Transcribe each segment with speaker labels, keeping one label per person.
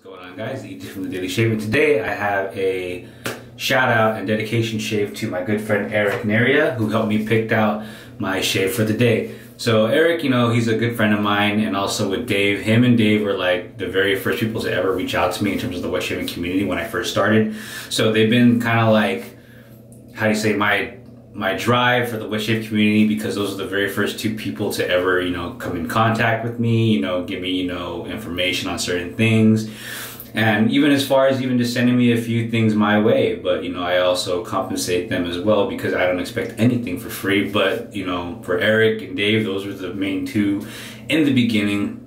Speaker 1: going on, guys? EJ from the Daily Shave, and today I have a shout out and dedication shave to my good friend Eric Neria, who helped me pick out my shave for the day. So Eric, you know, he's a good friend of mine, and also with Dave. Him and Dave were like the very first people to ever reach out to me in terms of the wet shaving community when I first started. So they've been kind of like, how do you say, my drive for the wet shave community, because those are the very first two people to ever, you know, come in contact with me, you know, give me, you know, information on certain things. And even as far as even just sending me a few things my way, but you know, I also compensate them as well, because I don't expect anything for free. But you know, for Eric and Dave, those were the main two in the beginning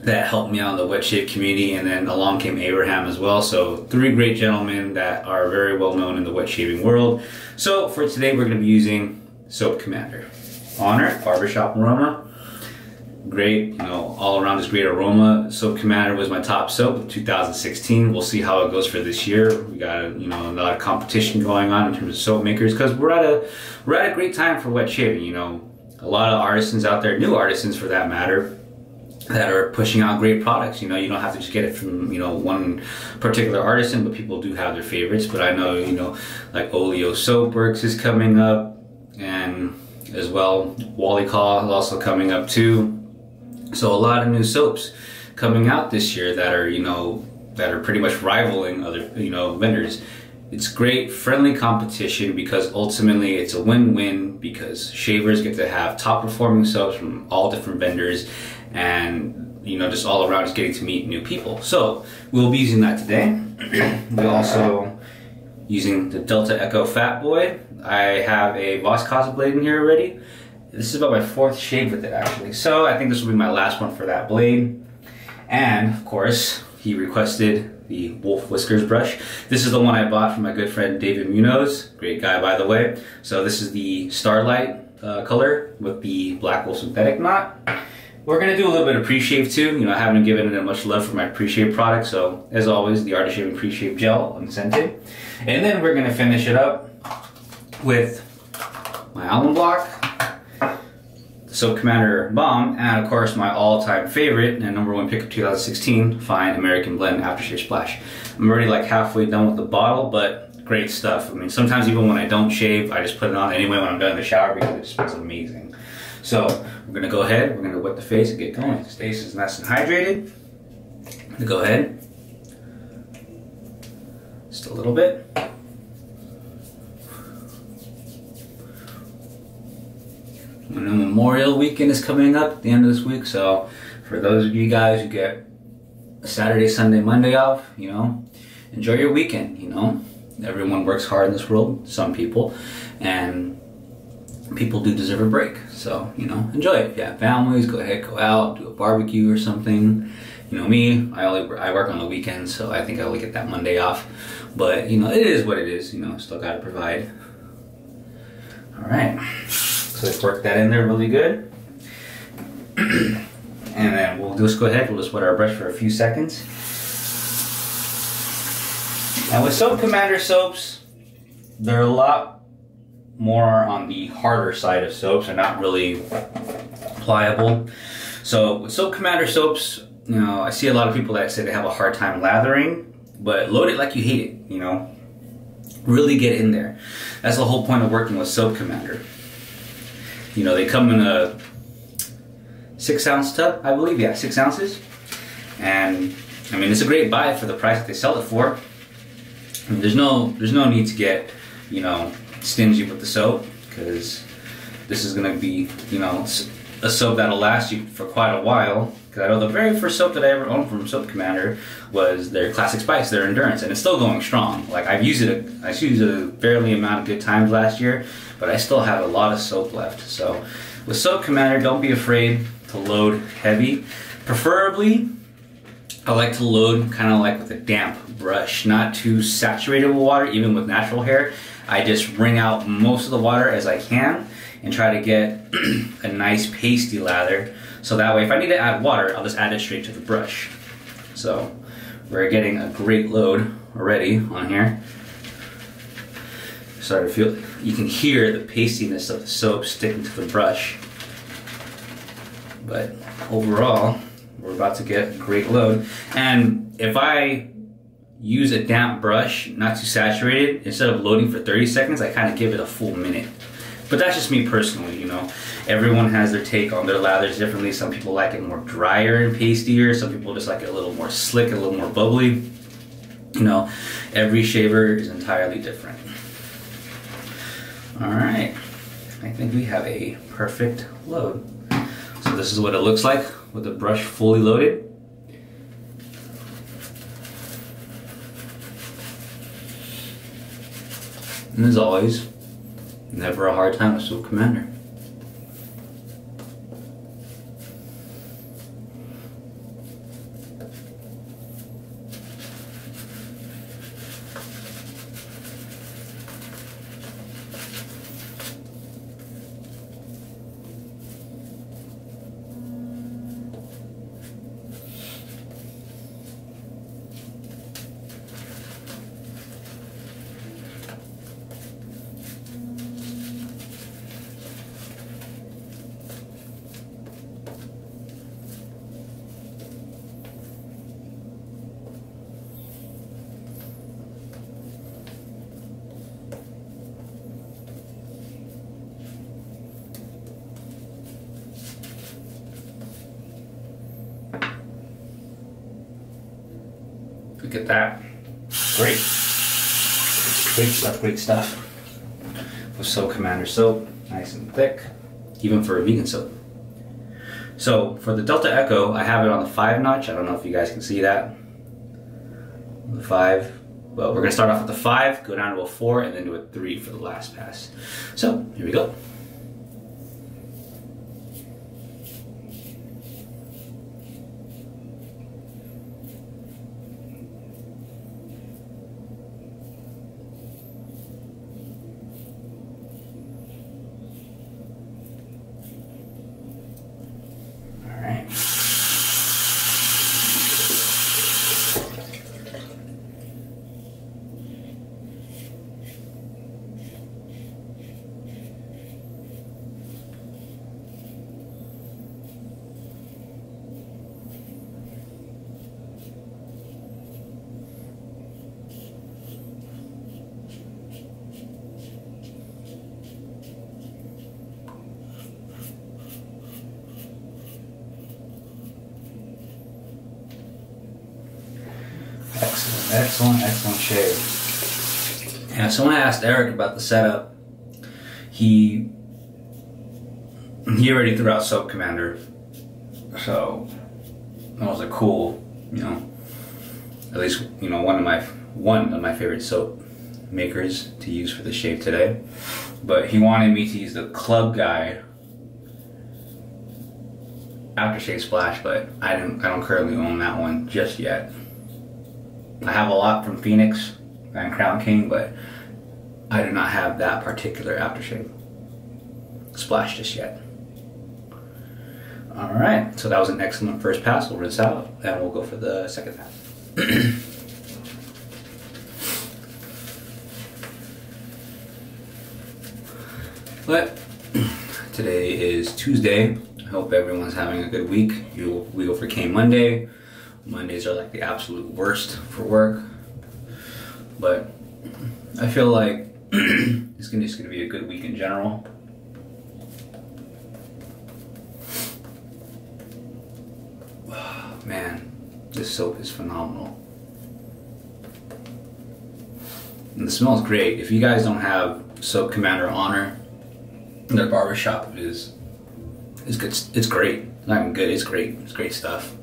Speaker 1: that helped me out in the wet shave community, and then along came Abraham as well. So three great gentlemen that are very well known in the wet shaving world. So for today, we're going to be using Soap Commander. Honor Barbershop aroma. Great, you know, all around this great aroma. Soap Commander was my top soap of 2016. We'll see how it goes for this year. We got, you know, a lot of competition going on in terms of soap makers, because we're at a great time for wet shaving. You know, a lot of artisans out there, new artisans for that matter, that are pushing out great products. You know, you don't have to just get it from, you know, one particular artisan, but people do have their favorites. But I know, you know, like Oleo Soapworks is coming up, and as well Wally Call is also coming up too. So a lot of new soaps coming out this year that are, you know, that are pretty much rivaling other, you know, vendors. It's great, friendly competition, because ultimately it's a win-win, because shavers get to have top performing soaps from all different vendors, and you know, just all around just getting to meet new people. So we'll be using that today. We're also using the Delta Echo Fat Boy. I have a Voskasa blade in here already. This is about my fourth shave with it, actually. So I think this will be my last one for that blade. And of course, he requested the Wolf Whiskers brush. This is the one I bought from my good friend David Munoz. Great guy, by the way. So this is the Starlight color with the Black Wolf synthetic knot. We're gonna do a little bit of pre-shave too. You know, I haven't given it much love for my pre-shave product. So as always, the Art of Shaving pre-shave gel, unscented. And then we're gonna finish it up with my alum block, Soap Commander Balm, and of course my all-time favorite and #1 pick of 2016, Fine American Blend Aftershave Splash. I'm already like halfway done with the bottle, but great stuff. I mean, sometimes even when I don't shave, I just put it on anyway when I'm done in the shower, because it just smells amazing. So we're gonna go ahead, we're gonna wet the face and get going. This face is nice and hydrated. I'm gonna go ahead, just a little bit. Memorial weekend is coming up at the end of this week, so for those of you guys who get Saturday, Sunday, Monday off, you know, enjoy your weekend. You know, everyone works hard in this world, some people, and people do deserve a break. So, you know, enjoy it. If you have families, go ahead, go out, do a barbecue or something. You know me, I work on the weekends, so I think I will get that Monday off. But you know, it is what it is. You know, still gotta provide. All right. So let's work that in there really good. And then we'll just go ahead, we'll just wet our brush for a few seconds. And with Soap Commander soaps, they're a lot more on the harder side of soaps. They're not really pliable. So with Soap Commander soaps, you know, I see a lot of people that say they have a hard time lathering, but load it like you hate it, you know. Really get in there. That's the whole point of working with Soap Commander. You know, they come in a 6-ounce tub, I believe. Yeah, 6 ounces. And I mean, it's a great buy for the price that they sell it for. I mean, there's no need to get, you know, stingy with the soap, because this is gonna be, you know, a soap that'll last you for quite a while. Because I know the very first soap that I ever owned from Soap Commander was their Classic Spice, their Endurance, and it's still going strong. Like I used it a fairly amount of good times last year, but I still have a lot of soap left. So with Soap Commander, don't be afraid to load heavy. Preferably, I like to load kind of like with a damp brush, not too saturated with water. Even with natural hair, I just wring out most of the water as I can and try to get a nice pasty lather. So that way, if I need to add water, I'll just add it straight to the brush. So we're getting a great load already on here. Start to feel, you can hear the pastiness of the soap sticking to the brush. But overall, we're about to get a great load. And if I use a damp brush, not too saturated, instead of loading for 30 seconds, I kind of give it a full minute. But that's just me personally, you know. Everyone has their take on their lathers differently. Some people like it more drier and pastier. Some people just like it a little more slick, a little more bubbly. You know, every shaver is entirely different. All right, I think we have a perfect load. So this is what it looks like with the brush fully loaded. And as always, never a hard time with Soap Commander. Look at that. Great. Great stuff, great stuff. With Soap Commander soap, nice and thick, even for a vegan soap. So for the Delta Echo, I have it on the 5 notch. I don't know if you guys can see that. The 5. Well, we're gonna start off with the 5, go down to a 4, and then do a 3 for the last pass. So here we go. Excellent shave. And someone asked Eric about the setup. He already threw out Soap Commander, so that was a cool, you know, at least, you know, one of my favorite soap makers to use for the shave today. But he wanted me to use the Club Guy aftershave splash, but I don't currently own that one just yet. I have a lot from Phoenix and Crown King, but I do not have that particular aftershave splash just yet. All right, so that was an excellent first pass. We'll rinse out and we'll go for the second pass. But today is Tuesday. I hope everyone's having a good week. We overcame Monday. Mondays are like the absolute worst for work, but I feel like it's just gonna be a good week in general. Man, this soap is phenomenal. And the smell is great. If you guys don't have Soap Commander Honor, their Barbershop is good. It's great. It's not even good, it's great. It's great stuff.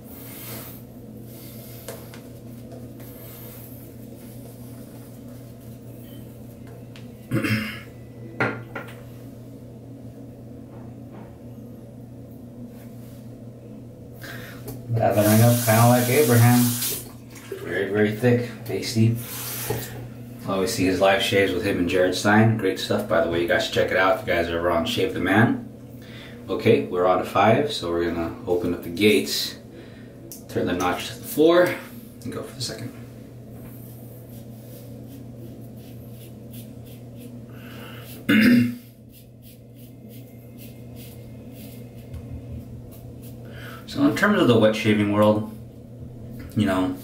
Speaker 1: Lathering up kind of like Abraham. Very, very thick, pasty. Always see his live shaves with him and Jared Stein. Great stuff, by the way. You guys should check it out if you guys are ever on Shave the Man. Okay, we're on to 5, so we're gonna open up the gates, turn the notch to the floor, and go for the second. So I'm terms of the wet shaving world, you know,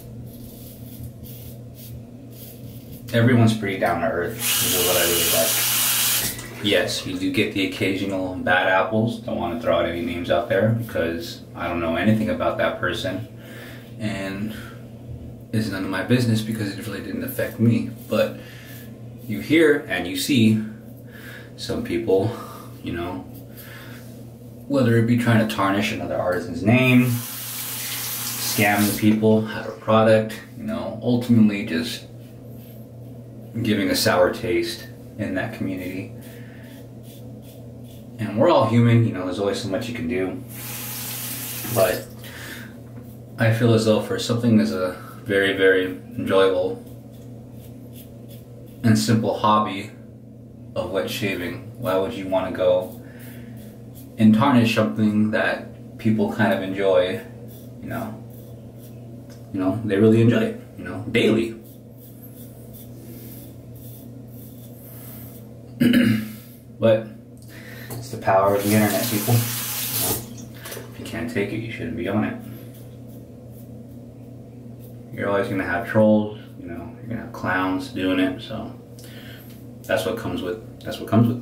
Speaker 1: everyone's pretty down to earth, which is what I really like. Yes, you do get the occasional bad apples. Don't want to throw out any names out there because I don't know anything about that person, and it's none of my business because it really didn't affect me. But you hear and you see some people, you know, whether it be trying to tarnish another artisan's name, scamming people out of product, you know, ultimately just giving a sour taste in that community. And we're all human, you know, there's always so much you can do. But I feel as though for something as a very, very enjoyable and simple hobby of wet shaving, why would you want to go and tarnish something that people kind of enjoy, you know? You know, they really enjoy it, you know, daily. But it's the power of the internet, people. You know, if you can't take it, you shouldn't be on it. You're always gonna have trolls, you know, you're gonna have clowns doing it, so that's what comes with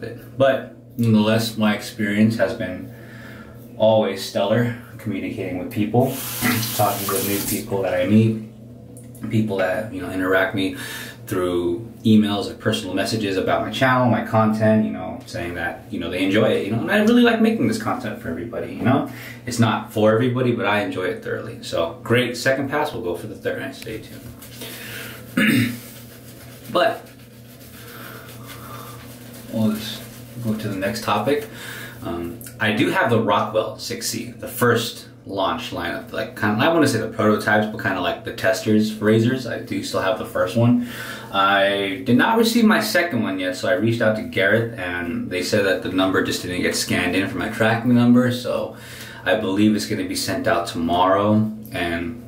Speaker 1: it. But nonetheless, my experience has been always stellar, communicating with people, talking with new people that I meet, people that, you know, interact me through emails or personal messages about my channel, my content, you know, saying that, you know, they enjoy it, you know, and I really like making this content for everybody, you know. It's not for everybody, but I enjoy it thoroughly. So great, second pass, we'll go for the third, stay tuned. But we'll just go to the next topic. I do have the Rockwell 6C, the first launch lineup, like kind of, I want to say the prototypes, but kind of like the testers razors. I do still have the first one. I did not receive my second one yet, so I reached out to Garrett and they said that the number just didn't get scanned in for my tracking number, so I believe it's going to be sent out tomorrow. And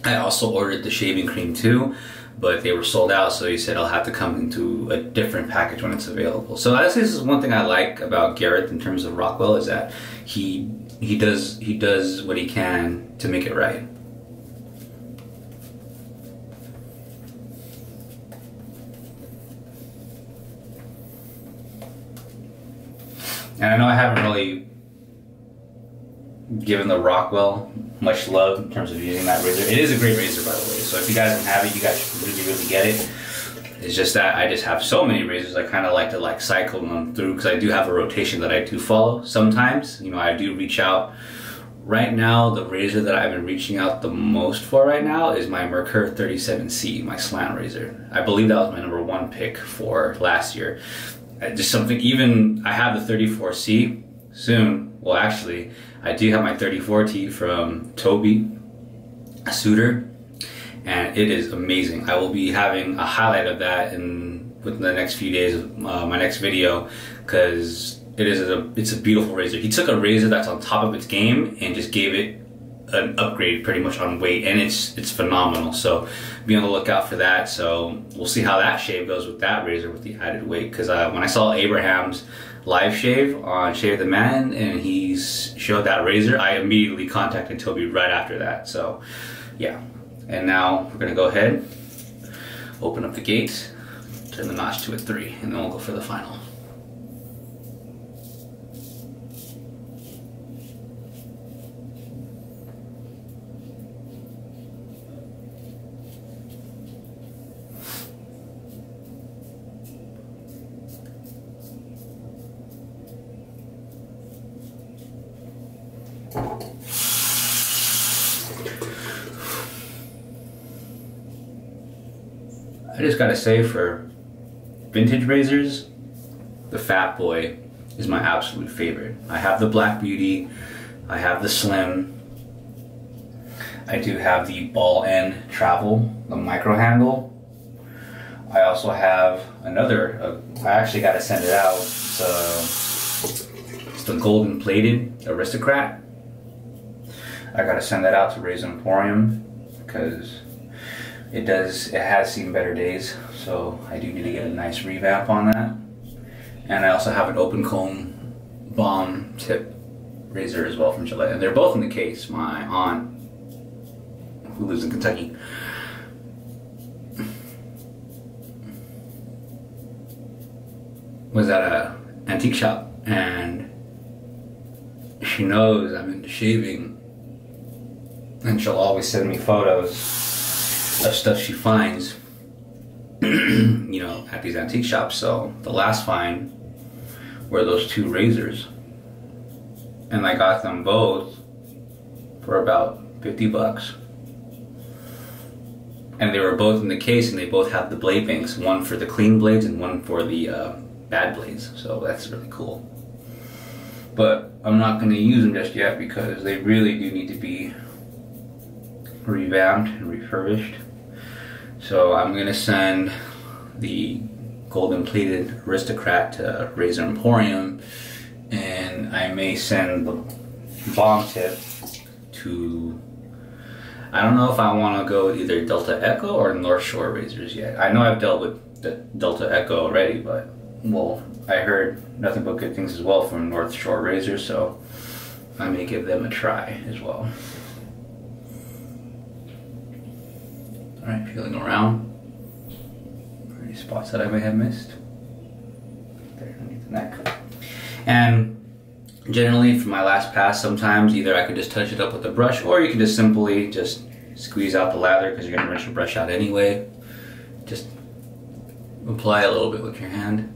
Speaker 1: I also ordered the shaving cream too, but they were sold out, so he said I'll have to come into a different package when it's available. So this is one thing I like about Garrett in terms of Rockwell, is that he does what he can to make it right. And I know I haven't really given the Rockwell much love in terms of using that razor. It is a great razor, by the way, so if you guys don't have it, you guys should really get it. It's just that I just have so many razors, I kind of like to cycle them through, because I do have a rotation that I do follow sometimes. You know, I do reach out. Right now, the razor that I've been reaching out the most for right now is my Merkur 37C, my slant razor. I believe that was my #1 pick for last year. Just something, even I have the 34C soon. Well, actually, I do have my 34T from Toby, a suitor, and it is amazing. I will be having a highlight of that within the next few days of my next video, because it's a beautiful razor. He took a razor that's on top of its game and just gave it an upgrade pretty much on weight, and it's phenomenal. So be on the lookout for that. So we'll see how that shave goes with that razor with the added weight, because when I saw Abraham's live shave on Shave the Man and he showed that razor, I immediately contacted Toby right after that. So yeah, and now we're gonna go ahead, open up the gate, turn the notch to a 3, and then we'll go for the final. I just gotta say, for vintage razors, the Fat Boy is my absolute favorite. I have the Black Beauty, I have the Slim, I do have the ball end travel, the micro handle. I also have another, I actually gotta send it out, it's the golden plated Aristocrat. I gotta send that out to Razor Emporium, because it has seen better days, so I do need to get a nice revamp on that. And I also have an open comb balm tip razor as well from Gillette, and they're both in the case. My aunt, who lives in Kentucky, was at a antique shop, and she knows I'm into shaving, and she'll always send me photos of stuff she finds you know, at these antique shops. So the last find were those 2 razors, and I got them both for about 50 bucks. And they were both in the case, and they both have the blade banks, one for the clean blades and one for the bad blades. So that's really cool. But I'm not going to use them just yet because they really do need to be revamped and refurbished. So I'm going to send the golden plated Aristocrat to Razor Emporium, and I may send the balm tip to, I don't know if I want to go with either Delta Echo or North Shore razors yet. I know I've dealt with the Delta Echo already, but well, I heard nothing but good things as well from North Shore razors, so I may give them a try as well. Alright, feeling around. Any spots that I may have missed. There, underneath the neck. And generally for my last pass, sometimes either I could just touch it up with a brush, or you can just simply just squeeze out the lather, because you're going to rinse your brush out anyway. Just apply a little bit with your hand.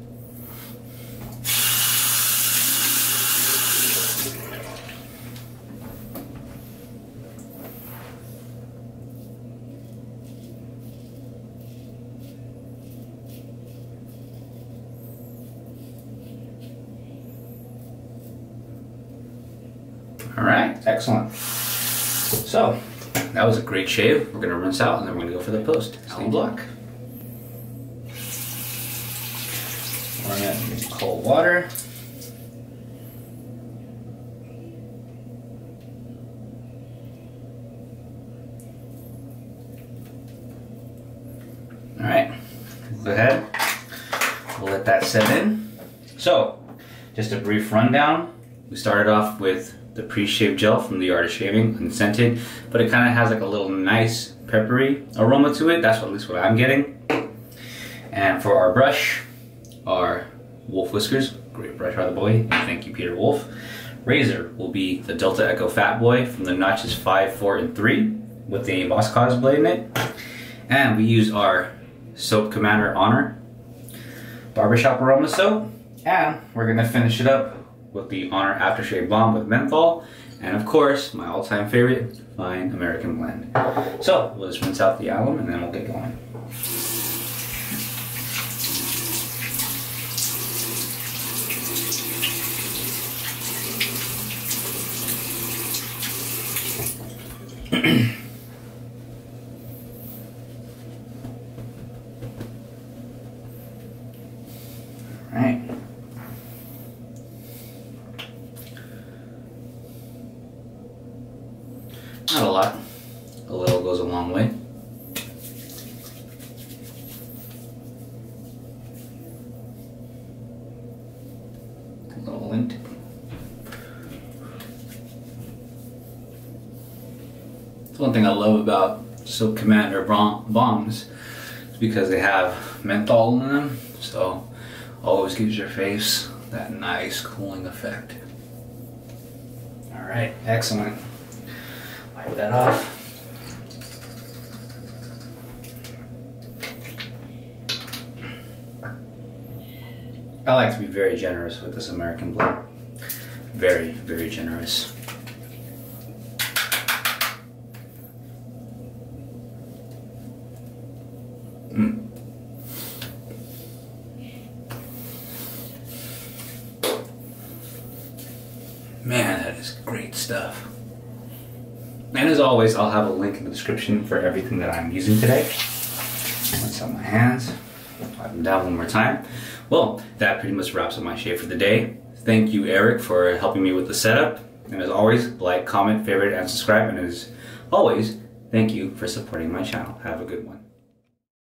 Speaker 1: Alright, excellent. So, that was a great shave. We're going to rinse out, and then we're going to go for the post. Alum block. Pouring it in cold water. Alright, go ahead. We'll let that set in. So, just a brief rundown. We started off with the pre-shave gel from the Art of Shaving, unscented, but it kind of has like a little nice peppery aroma to it. That's at least what I'm getting. And for our brush, our Wolf Whiskers, great brush by the boy, thank you Peter Wolf. Razor will be the Delta Echo Fat Boy from the notches 5, 4, and 3 with the Boss Cause blade in it. And we used our Soap Commander Honor Barbershop Aroma Soap, and we're gonna finish it up with the Honor Aftershave Balm with menthol, and of course, my all-time favorite, Fine American Blend. So, we'll just rinse out the alum and then we'll get going. All right. Not a lot. A little goes a long way. A little lint. That's one thing I love about Soap Commander bombs is because they have menthol in them, so always gives your face that nice cooling effect. All right, excellent. Wipe that off. I like to be very generous with this American blend. Very, very generous. Man, that is great stuff. And as always, I'll have a link in the description for everything that I'm using today. Rinse out my hands. Wipe them down one more time. Well, that pretty much wraps up my shave for the day. Thank you, Eric, for helping me with the setup. And as always, like, comment, favorite, and subscribe. And as always, thank you for supporting my channel. Have a good one.